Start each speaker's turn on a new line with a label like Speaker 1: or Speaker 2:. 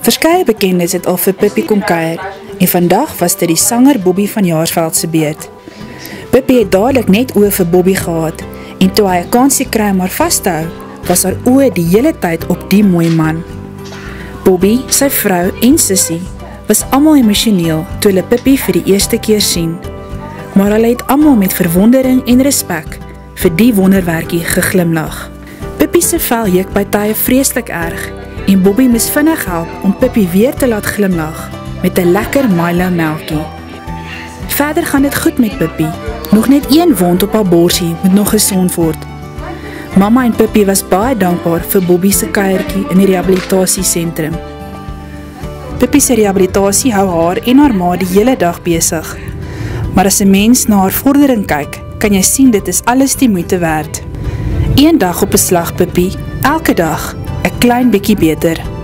Speaker 1: Verskeie bekendes het al vir Pippi kom kuier en vandag was dit die sanger Bobby van Jaarsveld se beurt. Pippi het dadelik net oë vir Bobby gehad en toe hy 'n kansie kry om haar vas te hou, was haar oë die hele tyd op die mooi man. Bobby, sy vrou en sussie was almal emosioneel toe hulle Pippi vir die eerste keer sien, maar hulle het almal met verwondering en respek vir die wonderwerkie geglimlag. Pippi se vel juk by tye vreeslik erg en Bobby moes vinnig help om Pippi weer te laat glimlag met 'n lekker Milo melkie. Verder gaan dit goed met Pippi. Nog net een wond op haar borsie moet nog gesond word. Mamma en Pippi was baie dankbaar vir Bobby se kuiertjie in die rehabilitasiesentrum. Pippi se rehabilitasie hou haar en haar ma die hele dag besig. Maar as 'n mens na haar vordering kyk, kan jy sien dit is alles die moeite werd. Een dag op 'n slag, Pippi, elke dag 'n klein bietjie beter.